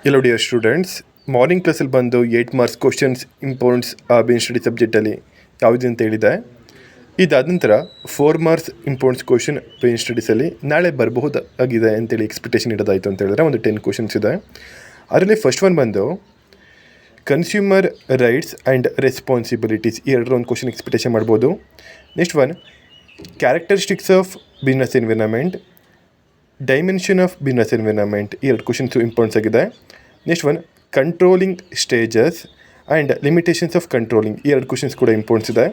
Hello dear students, morning ಕ್ಲಾಸಲ್ಲಿ ಬಂದು 8 marks questions importance ಬಿನ್ ಸ್ಟಡಿ ಸಬ್ಜೆಕ್ಟಲ್ಲಿ ಯಾವುದು ಅಂತ ಹೇಳಿದೆ. ಇದಾದ ನಂತರ 4 ಮಾರ್ಕ್ಸ್ ಇಂಪಾರ್ಟೆನ್ಸ್ ಕ್ವಶನ್ ಬಿನ್ ಸ್ಟಡೀಸಲ್ಲಿ ನಾಳೆ ಬರಬಹುದಾಗಿದೆ ಅಂತೇಳಿ ಎಕ್ಸ್ಪೆಕ್ಟೇಷನ್ ಇಡೋದಾಯಿತು ಅಂತ ಹೇಳಿದ್ರೆ ಒಂದು 10 ಕ್ವಶನ್ಸ್ ಇದೆ. ಅದರಲ್ಲಿ ಫಸ್ಟ್ ಒನ್ ಬಂದು ಕನ್ಸ್ಯೂಮರ್ ರೈಟ್ಸ್ ಆ್ಯಂಡ್ ರೆಸ್ಪಾನ್ಸಿಬಿಲಿಟೀಸ್, ಈ ಎರಡರ ಒಂದು ಕ್ವಶನ್ ಎಕ್ಸ್ಪೆಕ್ಟೇಷನ್ ಮಾಡ್ಬೋದು. Next one characteristics of business environment, dimension of business environment, ಈ ಎರಡು ಕ್ವಶನ್ಸು ಇಂಪಾರ್ಟೆನ್ಸ್ ಆಗಿದೆ. Next one controlling stages and limitations of controlling, ಈ ಎರಡು ಕ್ವಶನ್ಸ್ ಕೂಡ ಇಂಪಾರ್ಟೆನ್ಸ್ ಇದೆ.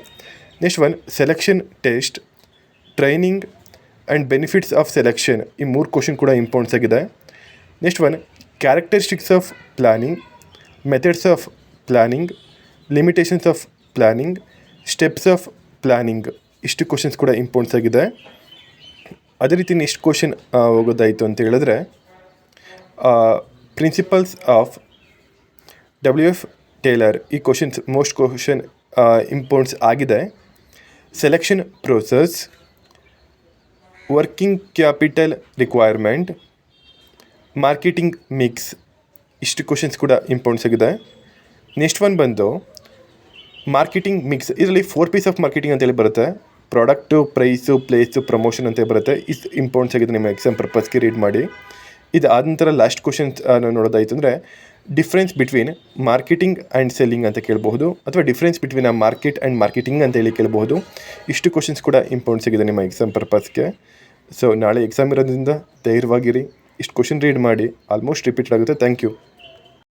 Next one selection test, training and benefits of selection, ಈ ಮೂರು question ಕೂಡ ಇಂಪಾರ್ಟೆನ್ಸ್ ಆಗಿದೆ. Next one characteristics of planning, methods of planning, limitations of planning, steps of planning, ಇಷ್ಟು questions ಕೂಡ ಇಂಪಾರ್ಟೆನ್ಸ್ ಆಗಿದೆ. ಅದೇ ರೀತಿ ನೆಕ್ಸ್ಟ್ ಕ್ವಶನ್ ಹೋಗೋದಾಯಿತು ಅಂತ ಹೇಳಿದ್ರೆ ಪ್ರಿನ್ಸಿಪಲ್ಸ್ ಆಫ್ WF ಟೇಲರ್, ಈ ಕ್ವಶನ್ಸ್ ಮೋಸ್ಟ್ ಕ್ವಶನ್ ಇಂಪಾರ್ಟೆನ್ಸ್ ಆಗಿದೆ. Selection process, working capital requirement, marketing mix, ಇಷ್ಟು ಕ್ವಶನ್ಸ್ ಕೂಡ ಇಂಪಾರ್ಟೆನ್ಸ್ ಆಗಿದೆ. ನೆಕ್ಸ್ಟ್ ಒನ್ ಬಂದು ಮಾರ್ಕೆಟಿಂಗ್ ಮಿಕ್ಸ್, ಇದರಲ್ಲಿ 4 ಪೀಸ್ ಆಫ್ ಮಾರ್ಕೆಟಿಂಗ್ ಅಂತೇಳಿ ಬರುತ್ತೆ. ಪ್ರಾಡಕ್ಟು, ಪ್ರೈಸು, ಪ್ಲೇಸು, ಪ್ರಮೋಷನ್ ಅಂತ ಬರುತ್ತೆ. ಇದು ಇಂಪಾರ್ಟೆನ್ಸ್ ಆಗಿದೆ, ನಿಮ್ಮ ಎಕ್ಸಾಮ್ ಪರ್ಪಸ್ಗೆ ರೀಡ್ ಮಾಡಿ. ಇದು ಆದ ನಂತರ ಲಾಸ್ಟ್ ಕ್ವಶನ್ಸ್ ನೋಡೋದಾಯಿತು ಅಂದರೆ difference between marketing and selling ಅಂತ ಕೇಳಬಹುದು, ಅಥವಾ ಡಿಫ್ರೆನ್ಸ್ ಬಿಟ್ವೀನ್ ಆ ಮಾರ್ಕೆಟ್ ಆ್ಯಂಡ್ ಮಾರ್ಕೆಟಿಂಗ್ ಅಂತ ಹೇಳಿ ಕೇಳಬಹುದು. ಇಷ್ಟು ಕ್ವಶನ್ಸ್ ಕೂಡ ಇಂಪಾರ್ಟೆನ್ಸ್ ಆಗಿದೆ ನಿಮ್ಮ ಎಕ್ಸಾಮ್ ಪರ್ಪಸ್ಗೆ. ಸೊ ನಾಳೆ ಎಕ್ಸಾಮ್ ಇರೋದ್ರಿಂದ ಧೈರ್ಯವಾಗಿರಿ, ಇಷ್ಟು ಕ್ವಶನ್ ರೀಡ್ ಮಾಡಿ, ಆಲ್ಮೋಸ್ಟ್ ರಿಪೀಟ್ ಆಗುತ್ತೆ. Thank you.